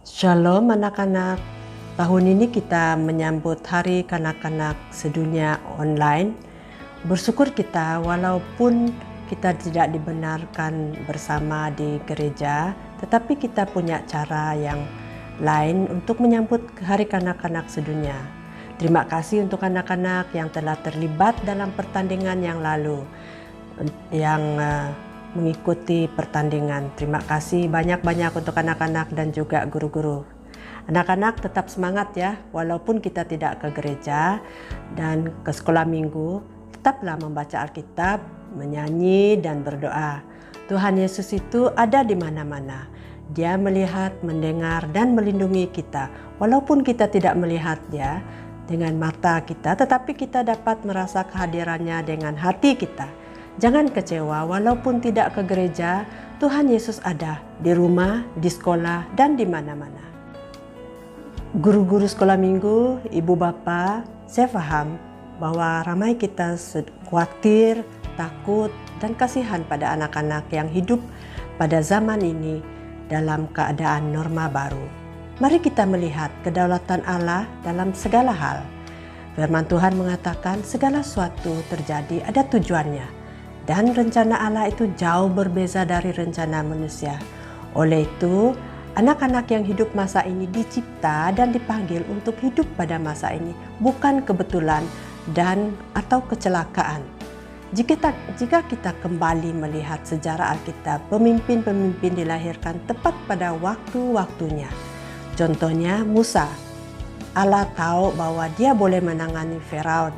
Shalom anak-anak, tahun ini kita menyambut Hari Kanak-Kanak Sedunia Online. Bersyukur kita walaupun kita tidak dibenarkan bersama di gereja, tetapi kita punya cara yang lain untuk menyambut Hari Kanak-Kanak Sedunia. Terima kasih untuk anak-anak yang telah terlibat dalam pertandingan yang lalu, yang mengikuti pertandingan. Terima kasih banyak-banyak untuk anak-anak dan juga guru-guru. Anak-anak tetap semangat ya, walaupun kita tidak ke gereja dan ke sekolah minggu, tetaplah membaca Alkitab, menyanyi dan berdoa. Tuhan Yesus itu ada di mana-mana. Dia melihat, mendengar dan melindungi kita. Walaupun kita tidak melihat Dia dengan mata kita, tetapi kita dapat merasa kehadirannya dengan hati kita. Jangan kecewa, walaupun tidak ke gereja, Tuhan Yesus ada di rumah, di sekolah, dan di mana-mana. Guru-guru sekolah minggu, ibu bapak, saya paham bahwa ramai kita khawatir, takut, dan kasihan pada anak-anak yang hidup pada zaman ini dalam keadaan norma baru. Mari kita melihat kedaulatan Allah dalam segala hal. Firman Tuhan mengatakan segala sesuatu terjadi ada tujuannya. Dan rencana Allah itu jauh berbeza dari rencana manusia. Oleh itu, anak-anak yang hidup masa ini dicipta dan dipanggil untuk hidup pada masa ini, bukan kebetulan dan atau kecelakaan. Jika kita kembali melihat sejarah Alkitab, pemimpin-pemimpin dilahirkan tepat pada waktu-waktunya. Contohnya Musa. Allah tahu bahwa dia boleh menangani Firaun.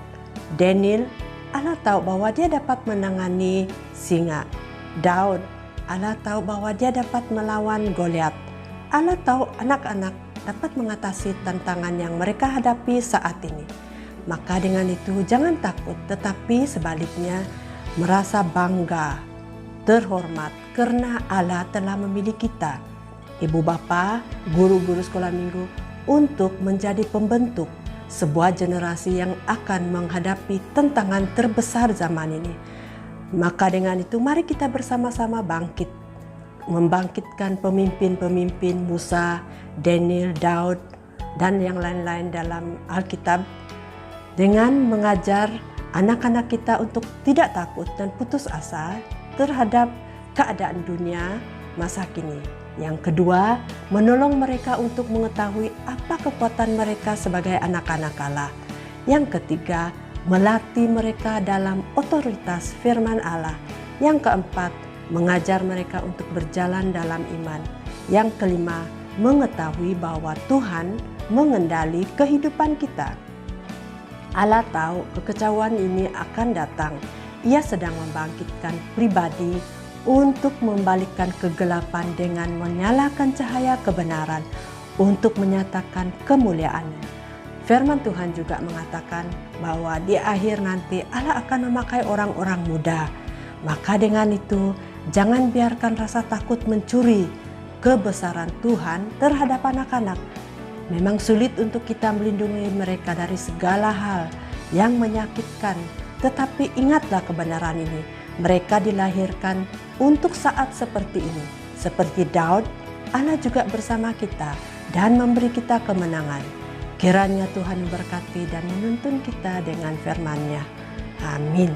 Daniel, Allah tahu bahwa dia dapat menangani singa. Daud, Allah tahu bahwa dia dapat melawan Goliat. Allah tahu anak-anak dapat mengatasi tantangan yang mereka hadapi saat ini. Maka dengan itu jangan takut, tetapi sebaliknya merasa bangga, terhormat karena Allah telah memilih kita, ibu bapa, guru-guru sekolah minggu, untuk menjadi pembentuk sebuah generasi yang akan menghadapi tantangan terbesar zaman ini. Maka dengan itu mari kita bersama-sama bangkit, membangkitkan pemimpin-pemimpin Musa, Daniel, Daud, dan yang lain-lain dalam Alkitab dengan mengajar anak-anak kita untuk tidak takut dan putus asa terhadap keadaan dunia masa kini. Yang kedua, menolong mereka untuk mengetahui apa kekuatan mereka sebagai anak-anak Allah. Yang ketiga, melatih mereka dalam otoritas firman Allah. Yang keempat, mengajar mereka untuk berjalan dalam iman. Yang kelima, mengetahui bahwa Tuhan mengendali kehidupan kita. Allah tahu kekecewaan ini akan datang. Ia sedang membangkitkan pribadi untuk membalikkan kegelapan dengan menyalakan cahaya kebenaran untuk menyatakan kemuliaan-Nya. Firman Tuhan juga mengatakan bahwa di akhir nanti Allah akan memakai orang-orang muda. Maka dengan itu jangan biarkan rasa takut mencuri kebesaran Tuhan terhadap anak-anak. Memang sulit untuk kita melindungi mereka dari segala hal yang menyakitkan, tetapi ingatlah kebenaran ini. Mereka dilahirkan untuk saat seperti ini. Seperti Daud, Allah juga bersama kita dan memberi kita kemenangan. Kiranya Tuhan memberkati dan menuntun kita dengan firman-Nya. Amin.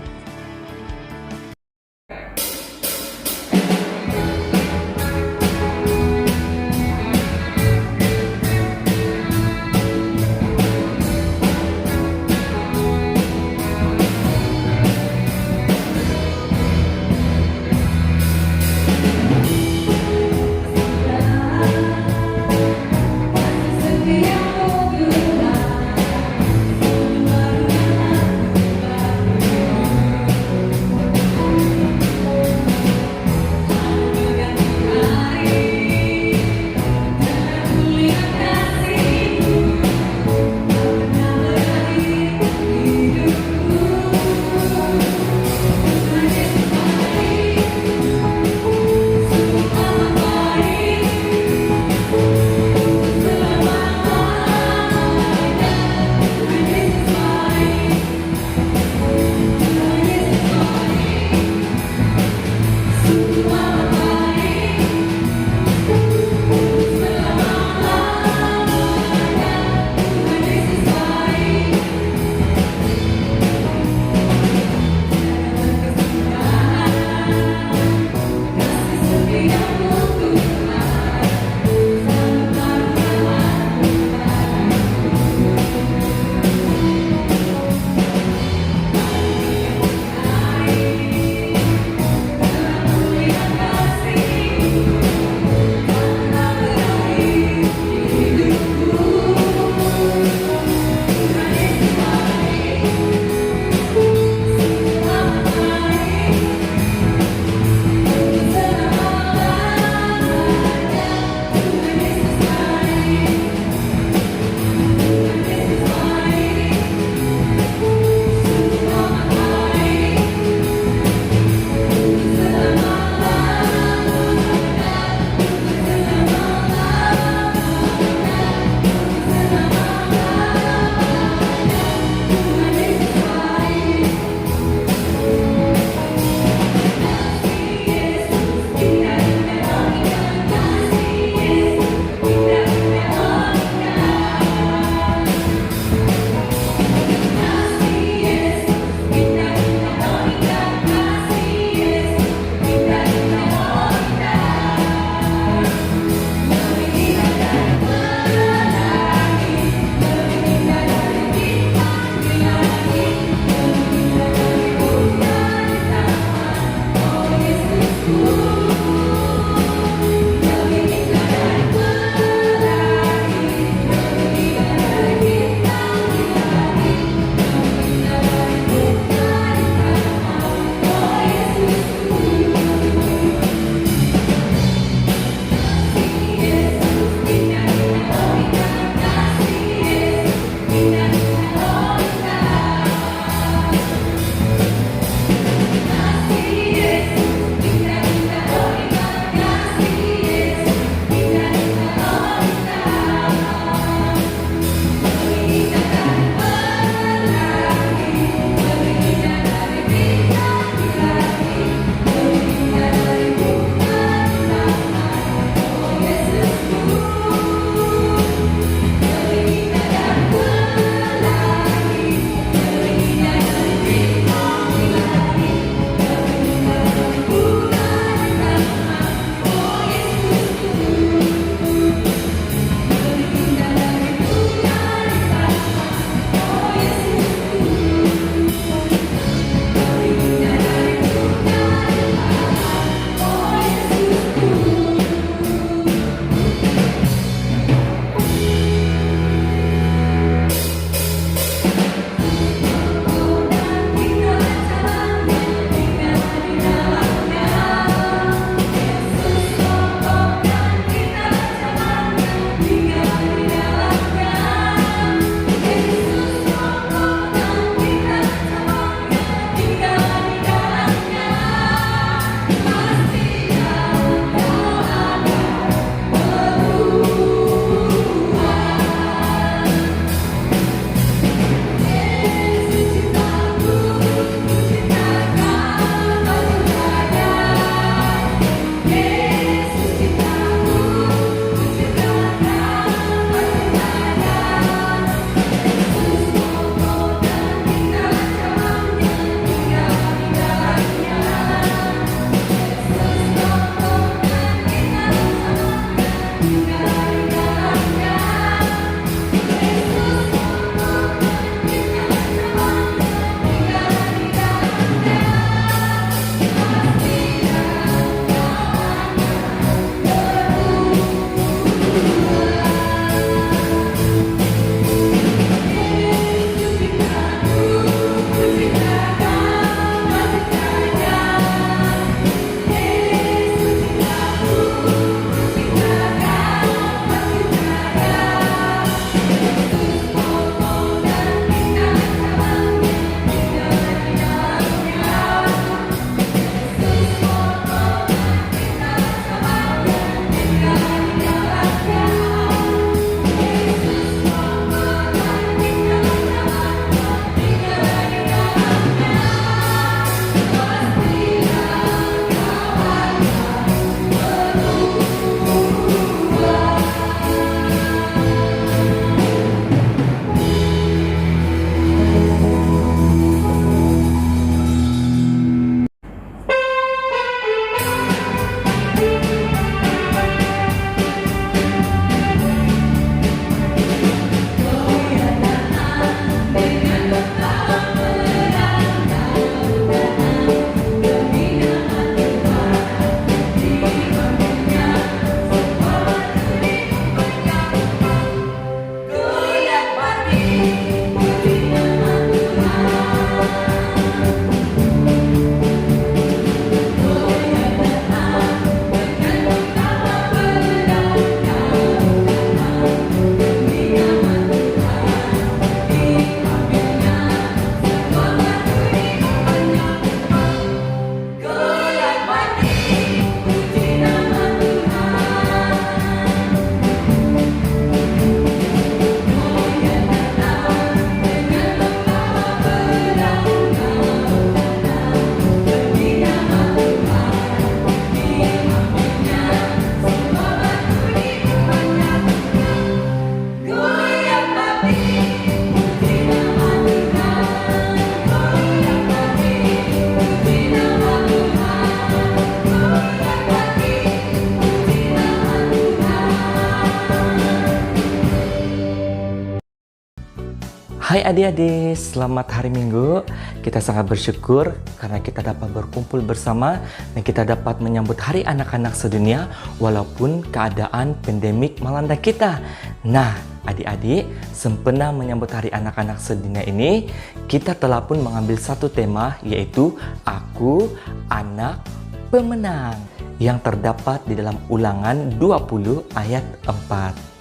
Hai adik-adik, selamat hari Minggu. Kita sangat bersyukur karena kita dapat berkumpul bersama dan kita dapat menyambut Hari Anak-anak Sedunia walaupun keadaan pandemik melanda kita. Nah, adik-adik, sempena menyambut Hari Anak-anak Sedunia ini, kita telah pun mengambil satu tema, yaitu Aku Anak Pemenang, yang terdapat di dalam Ulangan 20 ayat 4.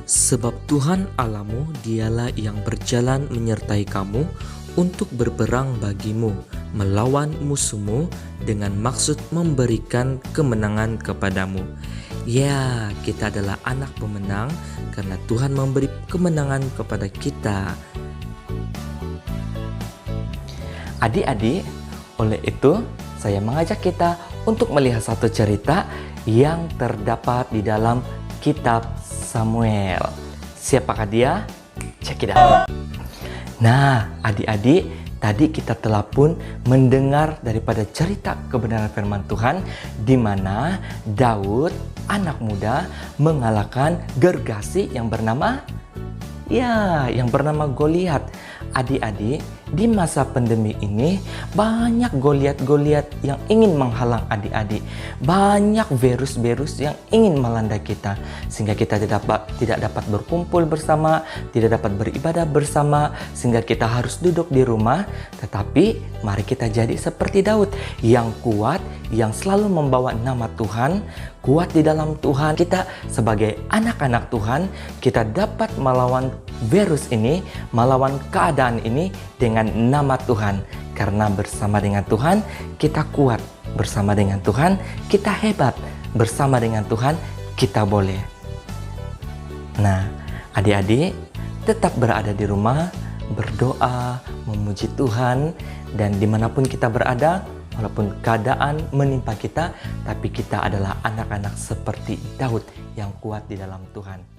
Sebab Tuhan Allahmu dialah yang berjalan menyertai kamu untuk berperang bagimu, melawan musuhmu dengan maksud memberikan kemenangan kepadamu. Ya, kita adalah anak pemenang karena Tuhan memberi kemenangan kepada kita. Adik-adik, oleh itu saya mengajak kita untuk melihat satu cerita yang terdapat di dalam kitab Samuel. Siapakah dia? Check it out. Nah, adik-adik, tadi kita telah pun mendengar daripada cerita kebenaran firman Tuhan di mana Daud, anak muda, mengalahkan Gergasi yang bernama Goliat. Adik-adik, di masa pandemi ini banyak Goliat-Goliat yang ingin menghalang adik-adik. Banyak virus-virus yang ingin melanda kita sehingga kita tidak dapat berkumpul bersama, tidak dapat beribadah bersama, sehingga kita harus duduk di rumah. Tetapi mari kita jadi seperti Daud yang kuat, yang selalu membawa nama Tuhan, kuat di dalam Tuhan. Kita sebagai anak-anak Tuhan, kita dapat melawan virus ini, melawan keadaan ini dengan nama Tuhan. Karena bersama dengan Tuhan kita kuat, bersama dengan Tuhan kita hebat, bersama dengan Tuhan kita boleh. Nah, adik-adik tetap berada di rumah, berdoa, memuji Tuhan, dan dimanapun kita berada, walaupun keadaan menimpa kita, tapi kita adalah anak-anak seperti Daud yang kuat di dalam Tuhan.